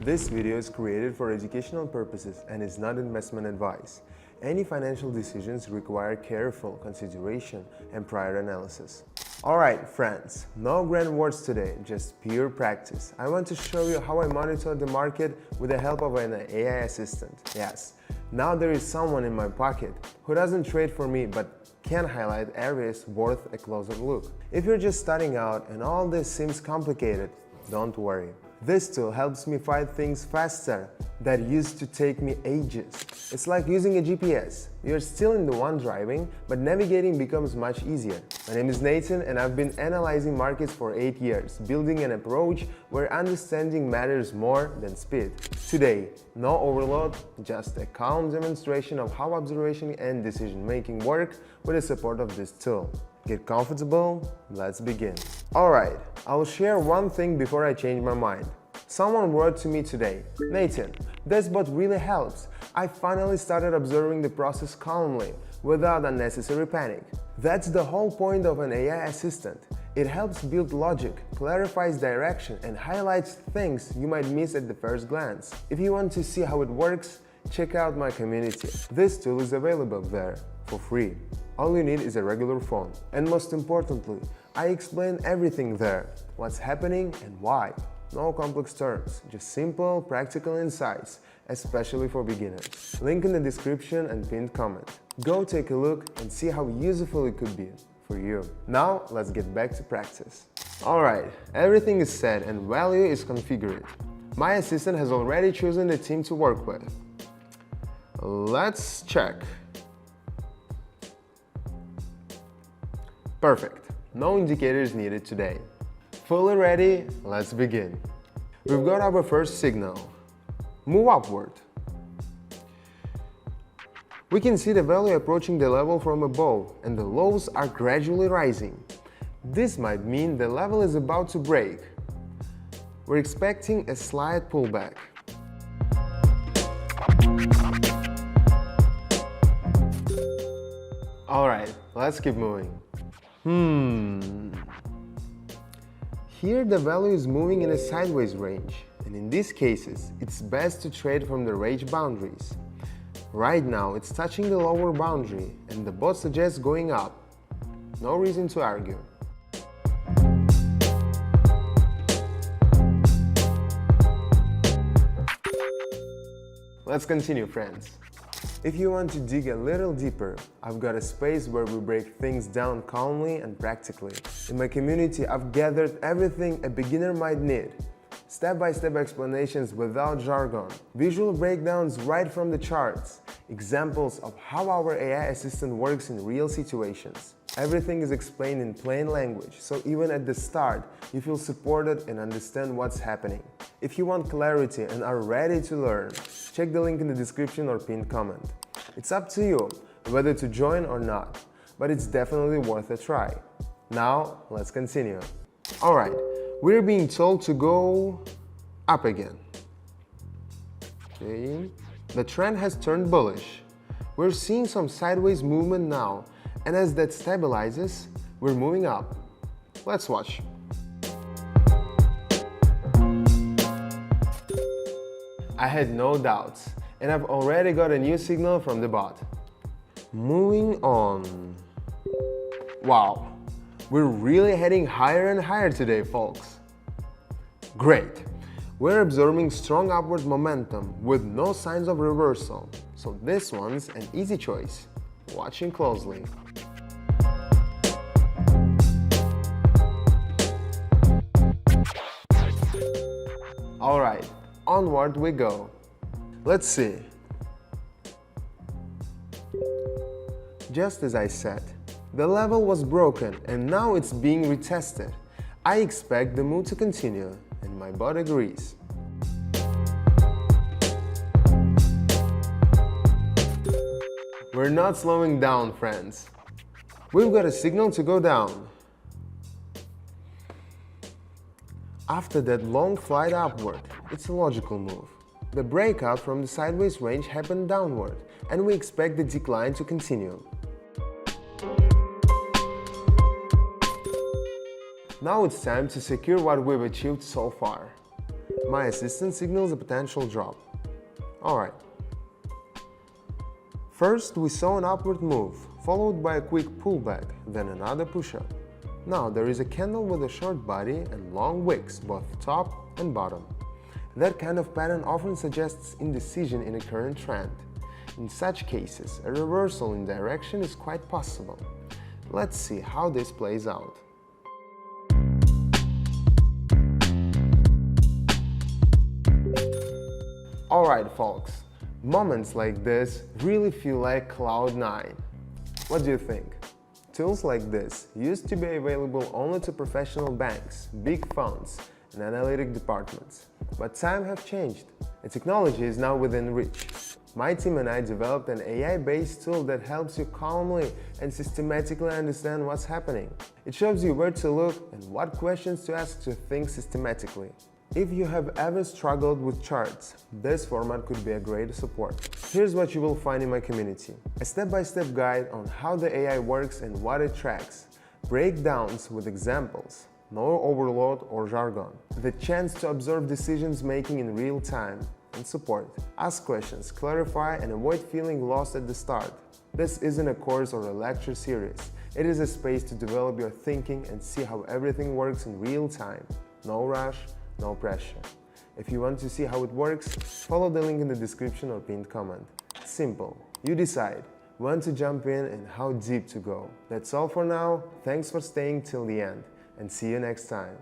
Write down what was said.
This video is created for educational purposes and is not investment advice. Any financial decisions require careful consideration and prior analysis. Alright friends, no grand words today, just pure practice. I want to show you how I monitor the market with the help of an AI assistant. Yes, now there is someone in my pocket who doesn't trade for me but can highlight areas worth a closer look. If you're just starting out and all this seems complicated, don't worry. This tool helps me find things faster that used to take me ages. It's like using a GPS. You're still in the one driving, but navigating becomes much easier. My name is Nathan and I've been analyzing markets for 8 years, building an approach where understanding matters more than speed. Today, no overload, just a calm demonstration of how observation and decision-making work with the support of this tool. Get comfortable, let's begin. Alright, I'll share one thing before I change my mind. Someone wrote to me today, Nathan, this bot really helps. I finally started observing the process calmly, without unnecessary panic. That's the whole point of an AI assistant. It helps build logic, clarifies direction, and highlights things you might miss at the first glance. If you want to see how it works, check out my community. This tool is available there for free. All you need is a regular phone. And most importantly, I explain everything there, what's happening and why. No complex terms, just simple, practical insights, especially for beginners. Link in the description and pinned comment. Go take a look and see how useful it could be for you. Now, let's get back to practice. Alright, everything is set and value is configured. My assistant has already chosen the team to work with. Let's check. Perfect. No indicators needed today. Fully ready? Let's begin. We've got our first signal. Move upward. We can see the value approaching the level from above and the lows are gradually rising. This might mean the level is about to break. We're expecting a slight pullback. Alright, let's keep moving. Here the value is moving in a sideways range, and in these cases, it's best to trade from the range boundaries. Right now, it's touching the lower boundary, and the bot suggests going up. No reason to argue. Let's continue, friends. If you want to dig a little deeper, I've got a space where we break things down calmly and practically. In my community, I've gathered everything a beginner might need. Step-by-step explanations without jargon, visual breakdowns right from the charts, examples of how our AI assistant works in real situations. Everything is explained in plain language, so even at the start, you feel supported and understand what's happening. If you want clarity and are ready to learn, check the link in the description or pinned comment. It's up to you whether to join or not, but it's definitely worth a try. Now, let's continue. Alright, we're being told to go up again. Okay. The trend has turned bullish. We're seeing some sideways movement now, and as that stabilizes, we're moving up. Let's watch. I had no doubts, and I've already got a new signal from the bot. Moving on. Wow, we're really heading higher and higher today, folks. Great. We're observing strong upward momentum with no signs of reversal, so this one's an easy choice. Watching closely. Alright, onward we go. Let's see. Just as I said, the level was broken and now it's being retested. I expect the move to continue, and my bot agrees. We're not slowing down, friends. We've got a signal to go down. After that long flight upward, it's a logical move. The breakout from the sideways range happened downward, and we expect the decline to continue. Now it's time to secure what we've achieved so far. My assistant signals a potential drop. Alright. First, we saw an upward move, followed by a quick pullback, then another push-up. Now there is a candle with a short body and long wicks, both top and bottom. That kind of pattern often suggests indecision in a current trend. In such cases, a reversal in direction is quite possible. Let's see how this plays out. Alright folks, moments like this really feel like cloud 9. What do you think? Tools like this used to be available only to professional banks, big funds, and analytic departments. But times have changed. The technology is now within reach. My team and I developed an AI-based tool that helps you calmly and systematically understand what's happening. It shows you where to look and what questions to ask to think systematically. If you have ever struggled with charts, this format could be a great support. Here's what you will find in my community. A step-by-step guide on how the AI works and what it tracks. Breakdowns with examples. No overload or jargon. The chance to observe decisions making in real time. And support. Ask questions, clarify, and avoid feeling lost at the start. This isn't a course or a lecture series. It is a space to develop your thinking and see how everything works in real time. No rush, no pressure. If you want to see how it works, follow the link in the description or pinned comment. Simple. You decide when to jump in and how deep to go. That's all for now. Thanks for staying till the end, and see you next time.